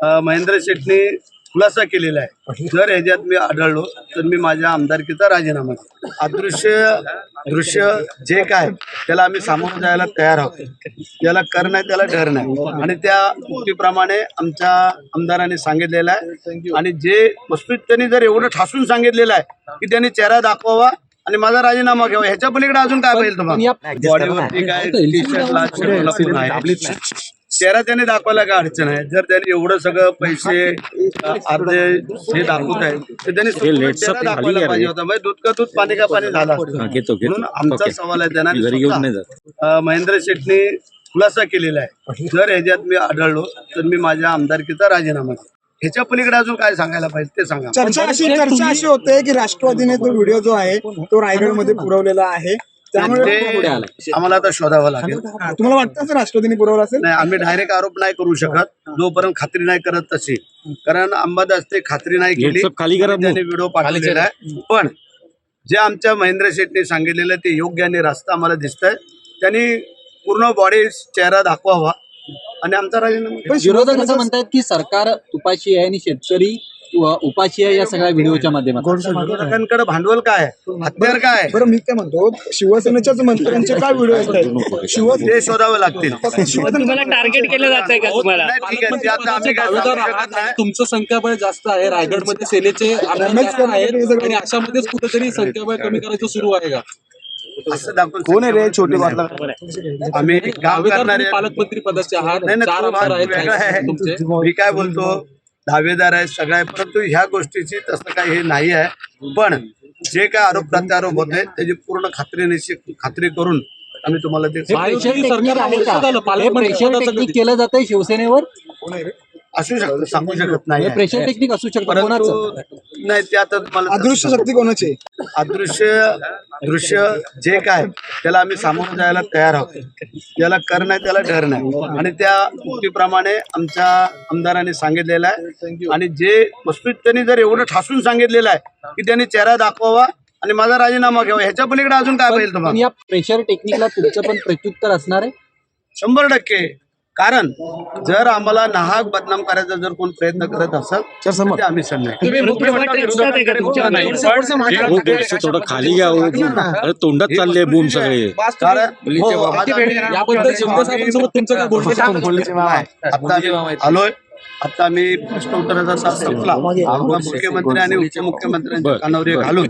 महेंद्र शेटने खुलासा केलेला आहे. जर ह्याच्यात मी आढळलो तर मी माझ्या आमदारकीचा राजीनामा देईन. दृश्य जे काय त्याला आम्ही सामोरं जायला तयार आहोत. त्याला कर नाही त्याला डर नाही आणि त्या उक्तीप्रमाणे आमच्या आमदारांनी सांगितलेलं आहे. आणि जे वस्तू त्यांनी जर एवढं ठासून सांगितलेलं आहे की त्यांनी चेहरा दाखवावा आणि माझा राजीनामा घ्यावा, ह्याच्या पलीकडे अजून काय पाहिजे तुम्हाला? बॉडीवरती काय टी शर्टला लपून आहे, चेहरा त्याने दाखवायला काय अडचण आहे? जर त्यांनी एवढं सगळं पैसे अर्धे हे दाखवत आहेत तर त्यांनी चेहरा दाखवायला पाहिजे होता. म्हणजे दूध का दूध पाणी का पाणी झाला. म्हणून आमचा सवाल आहे त्यांना. महेंद्र शेटने खुलासा केलेला आहे. जर ह्याच्यात मी आढळलो तर मी माझ्या आमदारकीचा राजीनामा देईन. ह्याच्या पलीकडे अजून काय सांगायला पाहिजे ते सांगा. चर्चा अशी होते की राष्ट्रवादीने तो व्हिडिओ जो आहे तो रायगडमध्ये पुरवलेला आहे, त्यामुळे आम्हाला आता शोधावं लागेल. तुम्हाला वाटतं असं राष्ट्रवादीने पुरवला असेल? नाही, आम्ही डायरेक्ट आरोप नाही करू शकत जोपर्यंत खात्री नाही करत तशी. कारण अंबादास ते खात्री नाही केली, त्याने व्हिडिओ पाठवलेला आहे. पण जे आमच्या महेंद्र शेटने सांगितलेलं ते योग्य आणि रास्ता आम्हाला दिसतंय. त्यांनी पूर्ण बॉडी चेहरा दाखवावा आणि आमचा राजीनामा. विरोधक असं म्हणतात की सरकार तुपाची आहे आणि शेतकरी उपाशी आहे या सगळ्या व्हिडिओच्या माध्यमातून. विरोधकांकडे भांडवल काय आहे, हत्यार काय आहे? बरं, मी काय म्हणतो, शिवसेनेच्याच मंत्र्यांचे काय व्हिडिओ आहेत ते शोधावे लागतील. तुम्हाला टार्गेट केलं जात आहे का तुम्हाला? नाही, ठीक आहे, ते आता आम्ही काय सांगू शकत नाही. तुमचं संख्याबळ जास्त आहे रायगडमध्ये, सेनेचे आहेत आणि अशामध्येच कुठेतरी संख्याबळ कमी करायचं सुरू आहे का? असं दाखवून कोण आहे रे छोटे बातला? आम्ही काम करणारे पालकमंत्री पदाचे आहात, नाही ना, 4 तो आमदार भाग आहेत वेगळा आहे. तुमचे. मी काय बोलतो, दावेदार आहे सगळं आहे, परंतु ह्या गोष्टीची तसं काही हे नाही आहे. पण जे काय आरोप प्रत्यारोप होते त्याची पूर्ण खात्री करून आम्ही तुम्हाला ते प्रेशर टेक्निक केलं जातंय शिवसेनेवर. असू शकतं, सांगू शकत नाही. प्रेशर टेक्निक असू शकतं परंतु कोणाचं? नाही, ते आता तुम्हाला अदृश्य शक्ती कोणाची आहे? दृश्य जे काय त्याला आम्ही सामोरं जायला तयार आहोत. त्याला कर नाही त्याला डर नाही आणि त्या उक्तीप्रमाणे आमच्या आमदारांनी सांगितलेलं आहे. आणि जे वस्तू त्यांनी जर एवढं ठासून सांगितलेलं आहे की त्यांनी चेहरा दाखवावा आणि माझा राजीनामा घ्यावा, ह्याच्या पलीकडे अजून काय पाहिजे तुम्हाला? या प्रेशर टेक्निकला तुमचं पण प्रत्युत्तर असणार आहे? 100%. कारण जर आम्हाला नाहक बदनाम करायचा जर कोण प्रयत्न करत असेल तर ते आम्ही थोडं खाली घ्या, तोंडात चालले बूम सगळे. आलोय आता मी प्रश्न उत्तराचा तास संपला. मुख्यमंत्री आणि उपमुख्यमंत्र्यांच्या कानावर घालून